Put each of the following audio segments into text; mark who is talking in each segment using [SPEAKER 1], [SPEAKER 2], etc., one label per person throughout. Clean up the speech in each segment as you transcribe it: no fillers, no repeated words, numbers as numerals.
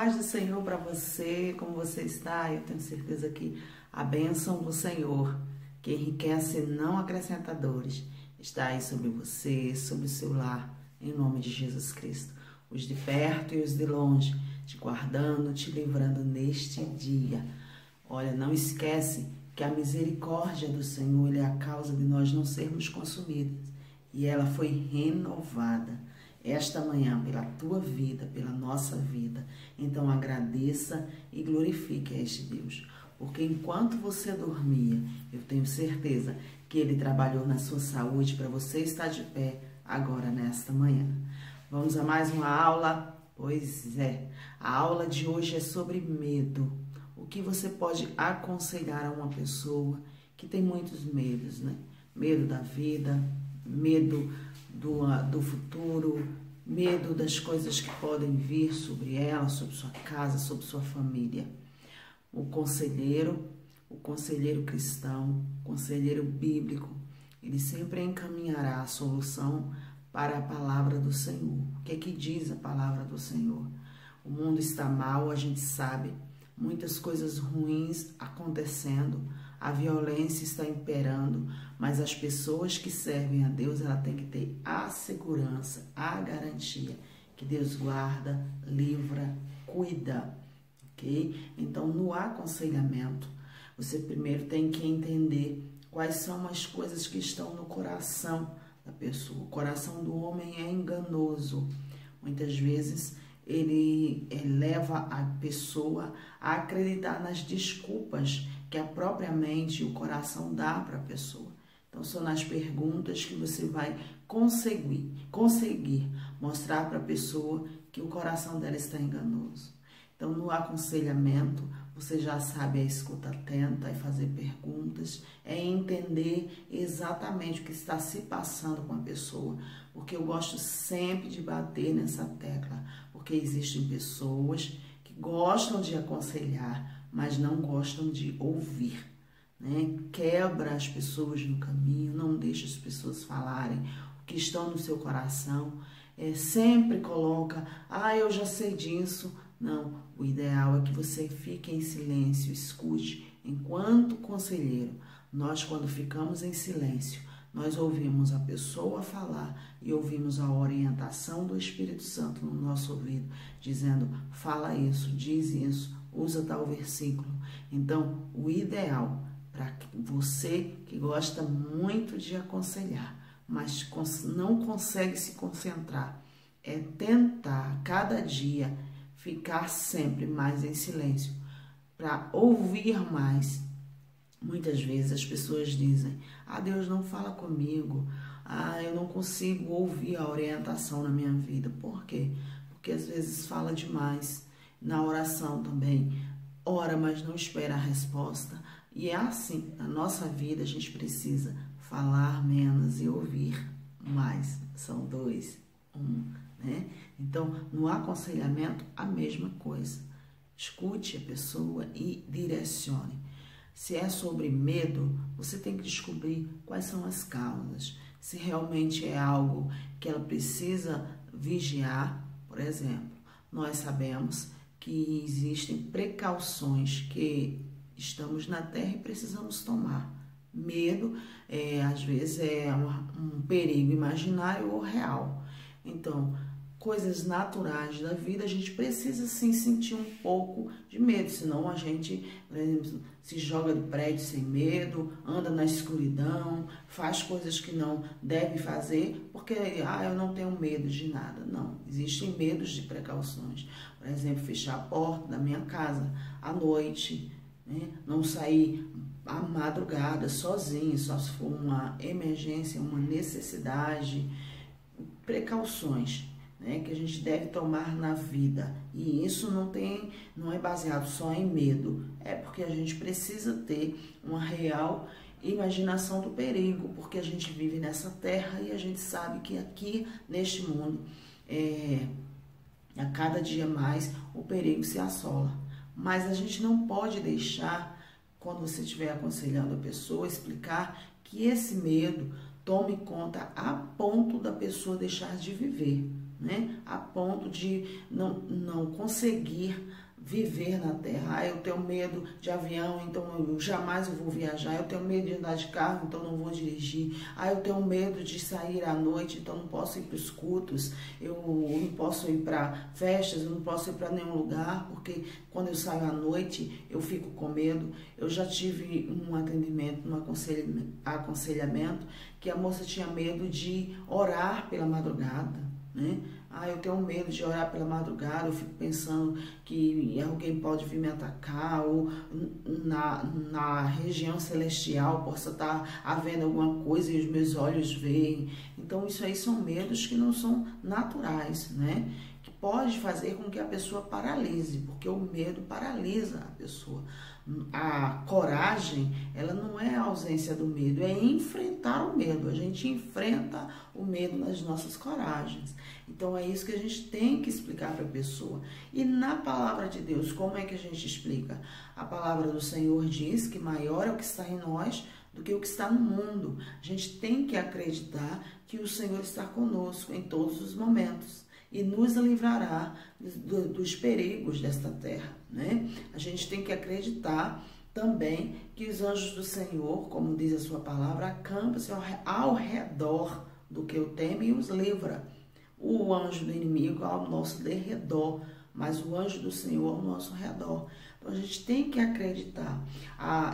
[SPEAKER 1] paz do Senhor para você, como você está? Eu tenho certeza que a bênção do Senhor, que enriquece e não acrescenta dores, está aí sobre você, sobre o seu lar, em nome de Jesus Cristo. Os de perto e os de longe, te guardando, te livrando neste dia. Olha, não esquece que a misericórdia do Senhor é a causa de nós não sermos consumidos. E ela foi renovada esta manhã pela tua vida, pela nossa vida. Então agradeça e glorifique a este Deus. Porque enquanto você dormia, eu tenho certeza que Ele trabalhou na sua saúde para você estar de pé agora nesta manhã. Vamos a mais uma aula? Pois é, a aula de hoje é sobre medo. O que você pode aconselhar a uma pessoa que tem muitos medos, né? Medo da vida, medo do futuro, medo das coisas que podem vir sobre ela, sobre sua casa, sobre sua família. O conselheiro cristão, o conselheiro bíblico, ele sempre encaminhará a solução para a palavra do Senhor. O que é que diz a palavra do Senhor? O mundo está mal, a gente sabe, muitas coisas ruins acontecendo, a violência está imperando, mas as pessoas que servem a Deus, ela tem que ter a segurança, a garantia que Deus guarda, livra, cuida, ok? Então, no aconselhamento, você primeiro tem que entender quais são as coisas que estão no coração da pessoa. O coração do homem é enganoso. Muitas vezes, ele leva a pessoa a acreditar nas desculpas que a própria mente e o coração dá para a pessoa. Então, são nas perguntas que você vai conseguir mostrar para a pessoa que o coração dela está enganoso. Então, no aconselhamento, você já sabe a escuta atenta, é fazer perguntas, é entender exatamente o que está se passando com a pessoa. Porque eu gosto sempre de bater nessa tecla, porque existem pessoas que gostam de aconselhar, mas não gostam de ouvir, né? Quebra as pessoas no caminho, não deixa as pessoas falarem o que estão no seu coração, sempre coloca, eu já sei disso. Não, o ideal é que você fique em silêncio, escute. Enquanto conselheiro, nós quando ficamos em silêncio, nós ouvimos a pessoa falar e ouvimos a orientação do Espírito Santo no nosso ouvido, dizendo, fala isso, diz isso, usa tal versículo. Então, o ideal para você que gosta muito de aconselhar, mas não consegue se concentrar, é tentar cada dia ficar sempre mais em silêncio, para ouvir mais. Muitas vezes as pessoas dizem, Deus não fala comigo, eu não consigo ouvir a orientação na minha vida. Por quê? Porque às vezes fala demais. Na oração também, ora, mas não espera a resposta. E é assim, na nossa vida a gente precisa falar menos e ouvir mais. São dois, né? Então, no aconselhamento, a mesma coisa. Escute a pessoa e direcione. Se é sobre medo, você tem que descobrir quais são as causas. Se realmente é algo que ela precisa vigiar, por exemplo, nós sabemos que existem precauções que estamos na Terra e precisamos tomar. Medo, às vezes, é um perigo imaginário ou real. Então, coisas naturais da vida, a gente precisa sim sentir um pouco de medo, senão a gente, por exemplo, se joga do prédio sem medo, anda na escuridão, faz coisas que não deve fazer, porque, eu não tenho medo de nada. Não, existem medos de precauções. Por exemplo, fechar a porta da minha casa à noite, né? Não sair à madrugada sozinho, só se for uma emergência, uma necessidade. Precauções, né, que a gente deve tomar na vida. E isso não é baseado só em medo, é porque a gente precisa ter uma real imaginação do perigo, porque a gente vive nessa terra e a gente sabe que aqui neste mundo, a cada dia mais, o perigo se assola. Mas a gente não pode deixar, quando você estiver aconselhando a pessoa, explicar que esse medo tome conta a ponto da pessoa deixar de viver, né? A ponto de não conseguir viver na terra. Eu tenho medo de avião, então eu jamais vou viajar. Eu tenho medo de andar de carro, então não vou dirigir. Eu tenho medo de sair à noite, então não posso ir para os cultos. Eu não posso ir para festas, eu não posso ir para nenhum lugar, porque quando eu saio à noite eu fico com medo. Eu já tive um atendimento, um aconselhamento, que a moça tinha medo de orar pela madrugada, né? Eu tenho medo de orar pela madrugada, eu fico pensando que alguém pode vir me atacar, ou na região celestial possa estar havendo alguma coisa e os meus olhos veem. Então isso aí são medos que não são naturais, né? Que pode fazer com que a pessoa paralise, porque o medo paralisa a pessoa. A coragem, ela não é a ausência do medo, é enfrentar o medo. A gente enfrenta o medo nas nossas coragens. Então é isso que a gente tem que explicar para a pessoa. E na palavra de Deus, como é que a gente explica? A palavra do Senhor diz que maior é o que está em nós do que o que está no mundo. A gente tem que acreditar que o Senhor está conosco em todos os momentos e nos livrará dos perigos desta terra, né? A gente tem que acreditar também que os anjos do Senhor, como diz a sua palavra, acampam-se ao redor do que o teme e os livra. O anjo do inimigo ao nosso derredor, mas o anjo do Senhor ao nosso redor. Então a gente tem que acreditar,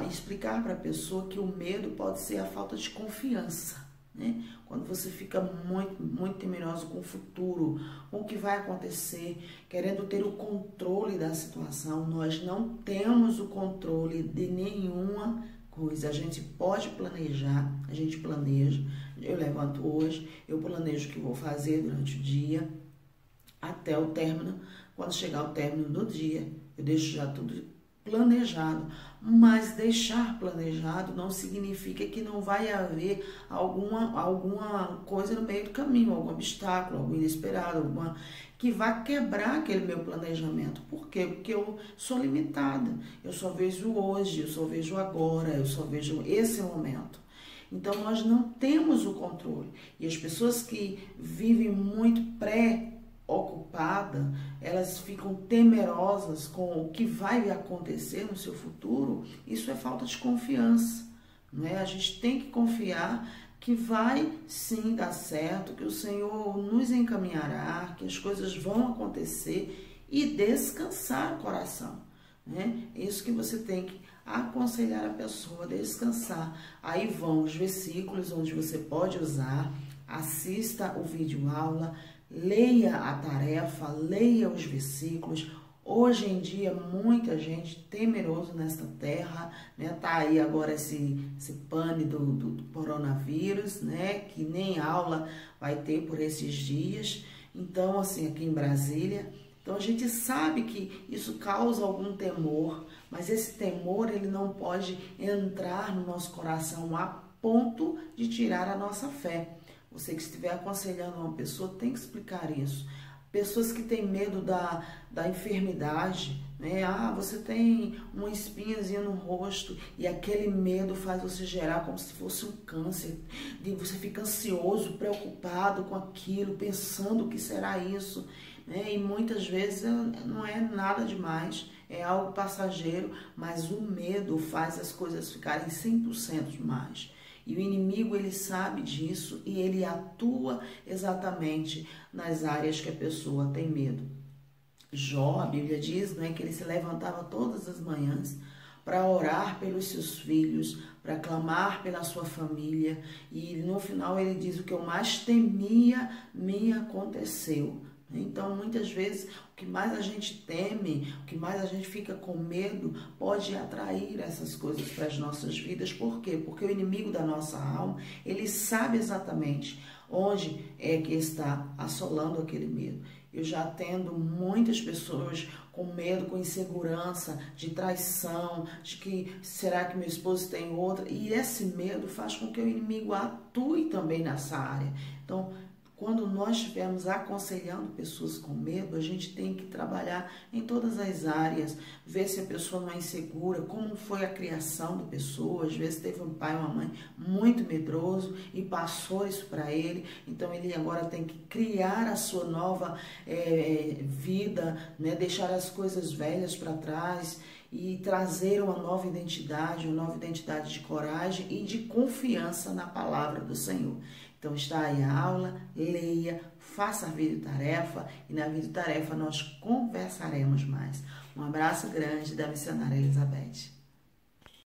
[SPEAKER 1] explicar para a pessoa que o medo pode ser a falta de confiança, né? Quando você fica muito temeroso com o futuro, com o que vai acontecer, querendo ter o controle da situação, nós não temos o controle de nenhuma coisa. A gente pode planejar, a gente planeja. Eu levanto hoje, eu planejo o que vou fazer durante o dia, até o término. Quando chegar o término do dia, eu deixo já tudo planejado. Mas deixar planejado não significa que não vai haver alguma coisa no meio do caminho, algum obstáculo, algum inesperado, alguma que vai quebrar aquele meu planejamento. Por quê? Porque eu sou limitada. Eu só vejo hoje, eu só vejo agora, eu só vejo esse momento. Então, nós não temos o controle. E as pessoas que vivem muito pré-ocupadas, elas ficam temerosas com o que vai acontecer no seu futuro. Isso é falta de confiança, né? A gente tem que confiar que vai sim dar certo, que o Senhor nos encaminhará, que as coisas vão acontecer e descansar o coração, né? Isso que você tem que aconselhar a pessoa a descansar. Aí vão os versículos onde você pode usar, assista o vídeo aula, leia a tarefa, leia os versículos. Hoje em dia, muita gente temeroso nesta terra, né? Tá aí agora esse pane do coronavírus, né? Que nem aula vai ter por esses dias. Então, assim, aqui em Brasília. Então, a gente sabe que isso causa algum temor, mas esse temor, ele não pode entrar no nosso coração a ponto de tirar a nossa fé. Você que estiver aconselhando uma pessoa tem que explicar isso. Pessoas que têm medo da enfermidade, né? Você tem uma espinhazinha no rosto e aquele medo faz você gerar como se fosse um câncer. E você fica ansioso, preocupado com aquilo, pensando o que será isso, né? E muitas vezes não é nada demais, é algo passageiro, mas o medo faz as coisas ficarem 100% demais. E o inimigo, ele sabe disso e ele atua exatamente nas áreas que a pessoa tem medo. Jó, a Bíblia diz, né, que ele se levantava todas as manhãs para orar pelos seus filhos, para clamar pela sua família. E no final ele diz: o que eu mais temia me aconteceu. Então, muitas vezes, o que mais a gente teme, o que mais a gente fica com medo, pode atrair essas coisas para as nossas vidas. Por quê? Porque o inimigo da nossa alma, ele sabe exatamente onde é que está assolando aquele medo. Eu já atendo muitas pessoas com medo, com insegurança, de traição, de que será que meu esposo tem outra? E esse medo faz com que o inimigo atue também nessa área. Então, quando nós estivermos aconselhando pessoas com medo, a gente tem que trabalhar em todas as áreas, ver se a pessoa não é insegura, como foi a criação da pessoa. Às vezes teve um pai ou uma mãe muito medroso e passou isso para ele, então ele agora tem que criar a sua nova vida, né? Deixar as coisas velhas para trás e trazer uma nova identidade de coragem e de confiança na palavra do Senhor. Então está aí a aula, leia, faça a videotarefa e na videotarefa nós conversaremos mais. Um abraço grande da missionária Elizabeth.